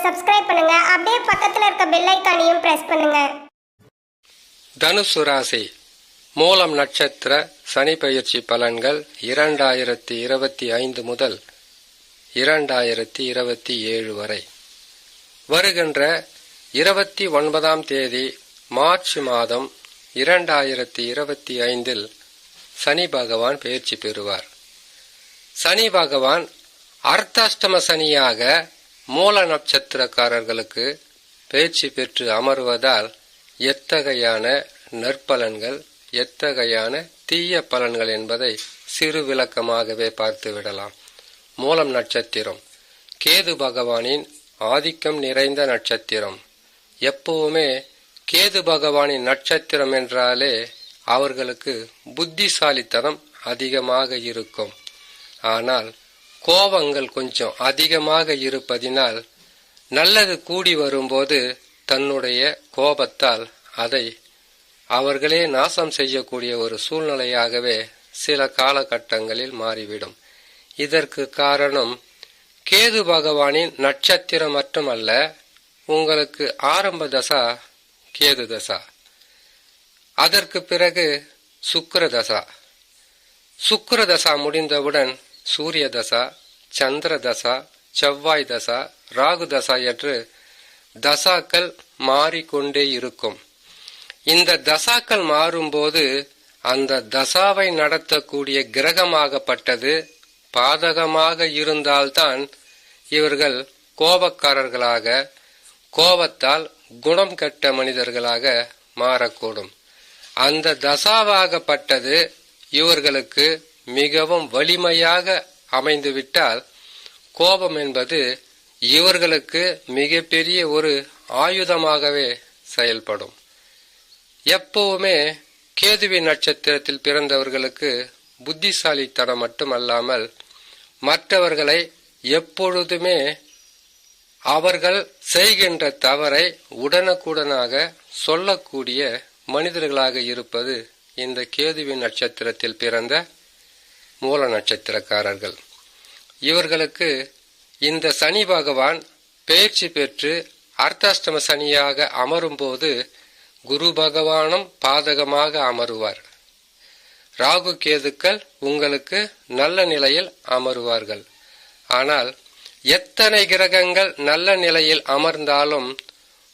Subscribe பண்ணுங்க. அப்படியே பக்கத்துல இருக்க பெல் ஐகானையும் பிரஸ் பண்ணுங்க. தனுசு ராசி மூலம் நட்சத்திர சனி பயிற்சி பலன்கள் 2025 முதல் 2027 வரை. வருகின்ற 29ஆம் தேதி மார்ச் மாதம் 2025 சனி பகவான் பயிற்சி பெறுவார். சனி பகவான் அர்த்தாஷ்டம சனியாக மூல நட்சத்திரக்காரர்களுக்கு பயிற்சி பெற்று அமர்வதால் எத்தகையான நற்பலன்கள் எத்தகையான தீய பலன்கள் என்பதை சிறு விளக்கமாகவே பார்த்து விடலாம். மூலம் நட்சத்திரம் கேது பகவானின் ஆதிக்கம் நிறைந்த நட்சத்திரம். எப்பவுமே கேது பகவானின் நட்சத்திரம் என்றாலே அவர்களுக்கு புத்திசாலித்தனம் அதிகமாக இருக்கும். ஆனால் கோபங்கள் கொஞ்சம் அதிகமாக இருப்பதினால் நல்லது கூடி வரும்போது தன்னுடைய கோபத்தால் அதை அவர்களே நாசம் செய்யக்கூடிய ஒரு சூழ்நிலையாகவே சில காலகட்டங்களில் மாறிவிடும். இதற்கு காரணம் கேது பகவானின் நட்சத்திரம் மட்டுமல்ல, உங்களுக்கு ஆரம்ப தசா கேது தசா, அதற்கு பிறகு சுக்கிர தசா, சுக்கிர தசா முடிந்தவுடன் சூரிய தசா, சந்திர தசா, செவ்வாய் தசா, ராகு தசா என்று தசாக்கள் மாறிக்கொண்டே இருக்கும். இந்த தசாக்கள் மாறும்போது அந்த தசாவை நடத்தக்கூடிய கிரகமாகப்பட்டது பாதகமாக இருந்தால்தான் இவர்கள் கோபக்காரர்களாக, கோபத்தால் குணம் கெட்ட மனிதர்களாக மாறக்கூடும். அந்த தசாவாகப்பட்டது இவர்களுக்கு மிகவும் வலிமையாக அமைந்துவிட்டால் கோபம் என்பது இவர்களுக்கு மிகப்பெரிய ஒரு ஆயுதமாகவே செயல்படும். எப்பவுமே கேதுவின் நட்சத்திரத்தில் பிறந்தவர்களுக்கு புத்திசாலித்தனம் மட்டுமல்லாமல் மற்றவர்களை எப்பொழுதுமே அவர்கள் செய்கின்ற தவறை உடனுக்குடனாக சொல்லக்கூடிய மனிதர்களாக இருப்பது இந்த கேதுவின் நட்சத்திரத்தில் பிறந்த மூல நட்சத்திரக்காரர்கள். இவர்களுக்கு இந்த சனி பகவான் பயிற்சி பெற்று அர்த்தாஷ்டம சனியாக அமரும்போது குரு பகவானும் பாதகமாக அமருவார். ராகு கேதுக்கள் உங்களுக்கு நல்ல நிலையில் அமருவார்கள். ஆனால் எத்தனை கிரகங்கள் நல்ல நிலையில் அமர்ந்தாலும்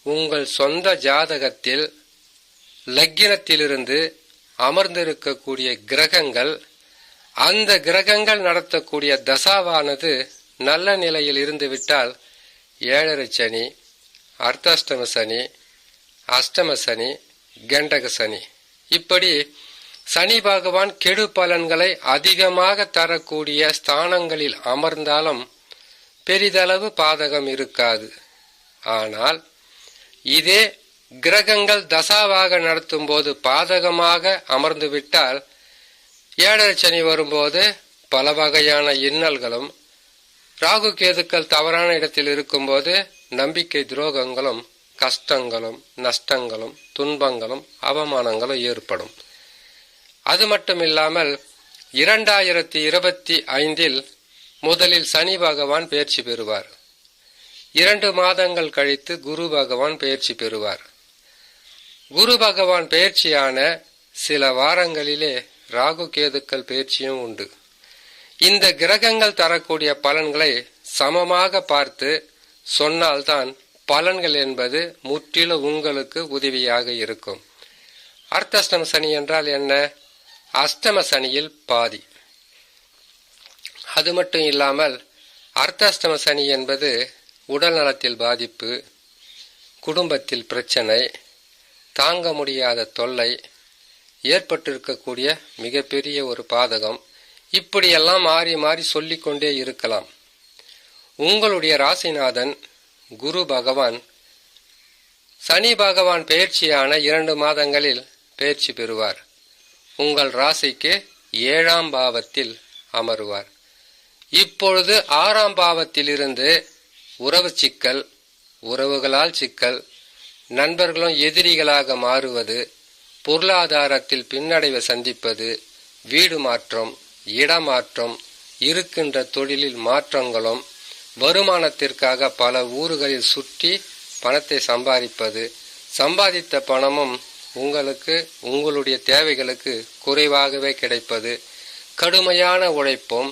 உங்கள் சொந்த ஜாதகத்தில் லக்கினத்திலிருந்து அமர்ந்திருக்கக்கூடிய கிரகங்கள், அந்த கிரகங்கள் நடத்தக்கூடிய தசாவானது நல்ல நிலையில் இருந்துவிட்டால் 7.5 சனி, அர்த்தாஷ்டம சனி, அஷ்டம சனி, கண்டக சனி, இப்படி சனி பகவான் கெடு பலன்களை அதிகமாக தரக்கூடிய ஸ்தானங்களில் அமர்ந்தாலும் பெரிதளவு பாதகம் இருக்காது. ஆனால் இதே கிரகங்கள் தசாவாக நடத்தும் போது பாதகமாக அமர்ந்துவிட்டால் 7.5 சனி வரும்போது பல வகையான இன்னல்களும், ராகு கேதுக்கள் தவறான இடத்தில் இருக்கும்போது நம்பிக்கை துரோகங்களும், கஷ்டங்களும், நஷ்டங்களும், துன்பங்களும், அவமானங்களும் ஏற்படும். அது மட்டுமில்லாமல் 2025 முதலில் சனி பகவான் பயிற்சி பெறுவார். 2 மாதங்கள் கழித்து குரு பகவான் பயிற்சி பெறுவார். குரு பகவான் பயிற்சியான சில வாரங்களிலே ராகு கேதுக்கள் பயிற்சியும் உண்டு. இந்த கிரகங்கள் தரக்கூடிய பலன்களை சமமாக பார்த்து சொன்னால்தான் பலன்கள் என்பது முற்றிலும் உங்களுக்கு உதவியாக இருக்கும். அர்த்தாஷ்டம சனி என்றால் என்ன? அஷ்டம சனியில் பாதி. அது மட்டும் இல்லாமல் அர்த்தாஷ்டம சனி என்பது உடல் நலத்தில் பாதிப்பு, குடும்பத்தில் பிரச்சனை, தாங்க முடியாத தொல்லை ஏற்பட்டிருக்கக்கூடிய மிகப்பெரிய ஒரு பாதகம். இப்படியெல்லாம் மாறி மாறி சொல்லிக்கொண்டே இருக்கலாம். உங்களுடைய ராசிநாதன் குரு பகவான் சனி பகவான் பயிற்சியான 2 மாதங்களில் பயிற்சி பெறுவார். உங்கள் ராசிக்கு 7ஆம் பாவத்தில் அமருவார். இப்பொழுது 6ஆம் பாவத்திலிருந்து உறவு சிக்கல், உறவுகளால் சிக்கல், நண்பர்களும் எதிரிகளாக மாறுவது, பொருளாதாரத்தில் பின்னடைவை சந்திப்பது, வீடு மாற்றம், இடமாற்றம், இருக்கின்ற தொழிலில் மாற்றங்களும், வருமானத்திற்காக பல ஊர்களில் சுற்றி பணத்தை சம்பாதிப்பது, சம்பாதித்த பணமும் உங்களுக்கு உங்களுடைய தேவைகளுக்கு குறைவாகவே கிடைப்பது, கடுமையான உழைப்பும்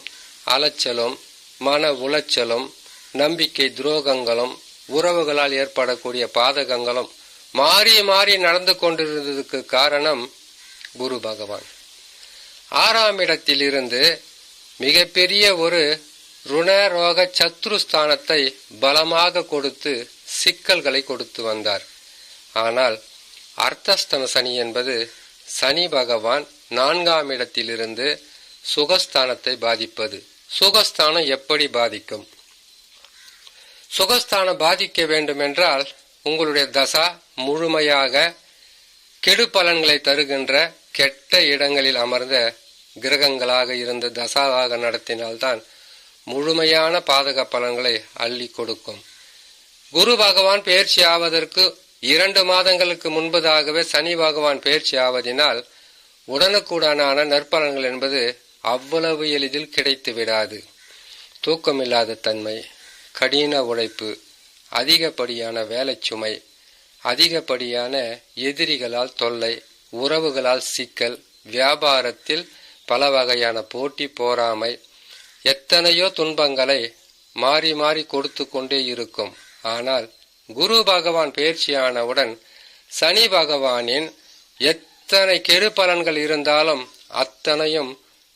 அலைச்சலும் மன உளைச்சலும் நம்பிக்கை துரோகங்களும் உறவுகளால் ஏற்படக்கூடிய பாதகங்களும் மாறி மாறி நடந்து கொண்டிருந்ததுக்கு காரணம் குரு பகவான். 6ஆம் இடத்திலிருந்து மிகப்பெரிய ஒரு ருண ரோக சத்ருஸ்தானத்தை பலமாக கொடுத்து சிக்கல்களை கொடுத்து வந்தார். ஆனால் அர்த்தஸ்தம சனி என்பது சனி பகவான் 4ஆம் இடத்திலிருந்து சுகஸ்தானத்தை பாதிப்பது. சுகஸ்தானம் எப்படி பாதிக்கும்? சுகஸ்தானம் பாதிக்க வேண்டுமென்றால் உங்களுடைய தசா முழுமையாக கெடு பலன்களை தருகின்ற கெட்ட இடங்களில் அமர்ந்த கிரகங்களாக இருந்த தசாவாக நடத்தினால்தான் முழுமையான பாதக பலன்களை அள்ளி கொடுக்கும். குரு பகவான் பெயர்ச்சி ஆவதற்கு 2 மாதங்களுக்கு முன்பதாகவே சனி பகவான் பெயர்ச்சி ஆவதினால் உடனுக்குடனான நற்பலன்கள் என்பது அவ்வளவு எளிதில் கிடைத்து விடாது. தூக்கமில்லாத தன்மை, கடின உழைப்பு, அதிகப்படியான வேலை சுமை, அதிகப்படியான எதிரிகளால் தொல்லை, உறவுகளால் சிக்கல், வியாபாரத்தில் பல வகையான போட்டி போராமை, எத்தனையோ துன்பங்களை மாறி மாறி கொடுத்து கொண்டே இருக்கும். ஆனால் குரு பகவான் பெயர்ச்சியானவுடன் சனி பகவானின் எத்தனை கெடு பலன்கள் இருந்தாலும் அத்தனையும்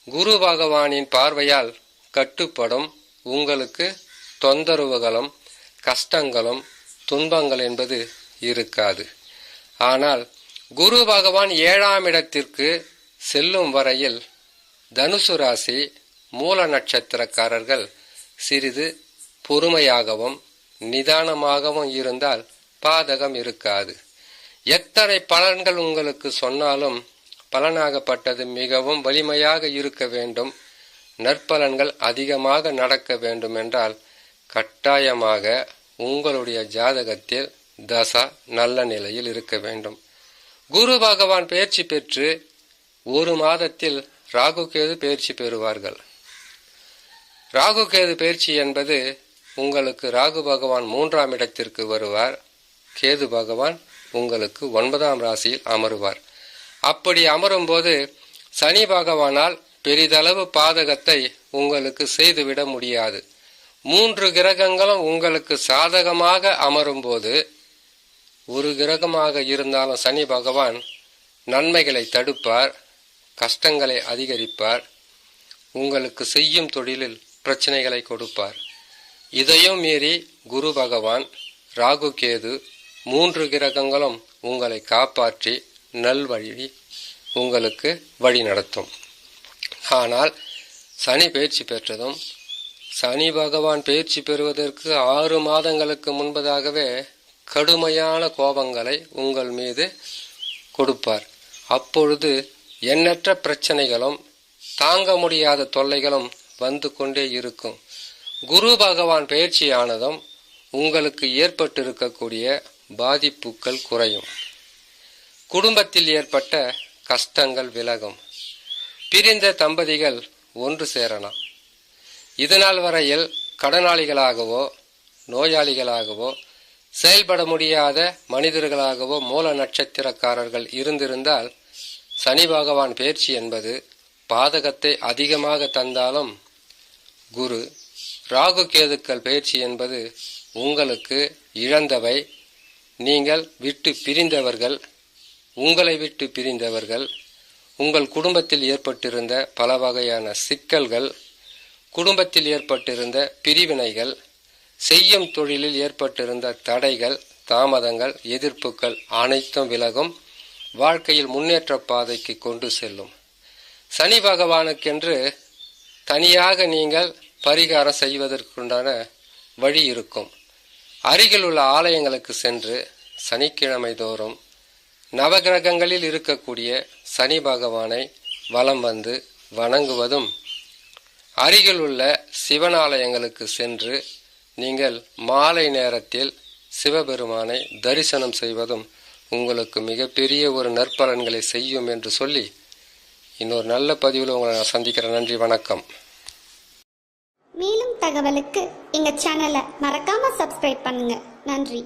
குரு பகவானின் பார்வையால் கட்டுப்படும். உங்களுக்கு தொந்தரவுகளும் கஷ்டங்களும் துன்பங்கள் என்பது இருக்காது. ஆனால் குரு பகவான் 7ஆம் இடத்திற்கு செல்லும் வரையில் தனுசு ராசி மூல நட்சத்திரக்காரர்கள் சிறிது பொறுமையாகவும் நிதானமாகவும் இருந்தால் பாதகம் இருக்காது. எத்தனை பலன்கள் உங்களுக்கு சொன்னாலும் பலனாகப்பட்டது மிகவும் வலிமையாக இருக்க வேண்டும். நற்பலன்கள் அதிகமாக நடக்க வேண்டும் என்றால் கட்டாயமாக உங்களுடைய ஜாதகத்தில் தசா நல்ல நிலையில் இருக்க வேண்டும். குரு பகவான் பெயர்ச்சி பெற்று 1 மாதத்தில் ராகு கேது பெயர்ச்சி பெறுவார்கள். ராகு கேது பெயர்ச்சி என்பது உங்களுக்கு ராகு பகவான் 3ஆம் இடத்திற்கு வருவார், கேது பகவான் உங்களுக்கு 9ஆம் ராசியில் அமருவார். அப்படி அமரும்போது சனி பகவானால் பெரிதளவு பாதகத்தை உங்களுக்கு செய்துவிட முடியாது. 3 கிரகங்களும் உங்களுக்கு சாதகமாக அமரும்போது, ஒரு கிரகமாக இருந்தாலும் சனி பகவான் நன்மைகளை தடுப்பார், கஷ்டங்களை அதிகரிப்பார், உங்களுக்கு செய்யும் தொழிலில் பிரச்சனைகளை கொடுப்பார். இதையும் மீறி குரு பகவான், ராகு கேது 3 கிரகங்களும் உங்களை காப்பாற்றி நல்வழி உங்களுக்கு வழி நடத்தும். ஆனால் சனி பெயர்ச்சி பெற்றதும் சனி பகவான் பெயர்ச்சி பெறுவதற்கு 6 மாதங்களுக்கு முன்பதாகவே கடுமையான கோபங்களை உங்கள் மீது கொடுப்பார். அப்பொழுது எண்ணற்ற பிரச்சனைகளும் தாங்க முடியாத தொல்லைகளும் வந்து கொண்டே இருக்கும். குரு பகவான் பெயர்ச்சியானதும் உங்களுக்கு ஏற்பட்டிருக்கக்கூடிய பாதிப்புகள் குறையும். குடும்பத்தில் ஏற்பட்ட கஷ்டங்கள் விலகும். பிரிந்த தம்பதிகள் ஒன்று சேரலாம். இதனால் வரையில் கடனாளிகளாகவோ நோயாளிகளாகவோ செயல்பட முடியாத மனிதர்களாகவோ மூல நட்சத்திரக்காரர்கள் இருந்திருந்தால் சனி பகவான் பெயர்ச்சி என்பது பாதகத்தை அதிகமாக தந்தாலும், குரு ராகு கேதுக்கள் பெயர்ச்சி என்பது உங்களுக்கு இழந்தவை, நீங்கள் விட்டு பிரிந்தவர்கள், உங்களை விட்டு பிரிந்தவர்கள், உங்கள் குடும்பத்தில் ஏற்பட்டிருந்த பல வகையான சிக்கல்கள், குடும்பத்தில் ஏற்பட்டிருந்த பிரிவினைகள், செய்யும் தொழிலில் ஏற்பட்டிருந்த தடைகள், தாமதங்கள், எதிர்ப்புகள் அனைத்தும் விலகும். வாழ்க்கையில் முன்னேற்ற பாதைக்கு கொண்டு செல்லும். சனி பகவானுக்கென்று தனியாக நீங்கள் பரிகாரம் செய்வதற்குண்டான வழி இருக்கும். அருகில் உள்ள ஆலயங்களுக்கு சென்று சனிக்கிழமை தோறும் நவகிரகங்களில் இருக்கக்கூடிய சனி பகவானை வலம் வந்து வணங்குவதும், அருகில் உள்ள சிவனாலயங்களுக்கு சென்று நீங்கள் மாலை நேரத்தில் சிவபெருமானை தரிசனம் செய்வதும் உங்களுக்கு மிகப்பெரிய ஒரு நற்பலன்களை செய்யும் என்று சொல்லி இன்னொரு நல்ல பதிவில் உங்களை நான் சந்திக்கிறேன். நன்றி, வணக்கம். மேலும் தகவலுக்கு எங்க சேனலை மறக்காம சப்ஸ்கிரைப் பண்ணுங்க. நன்றி.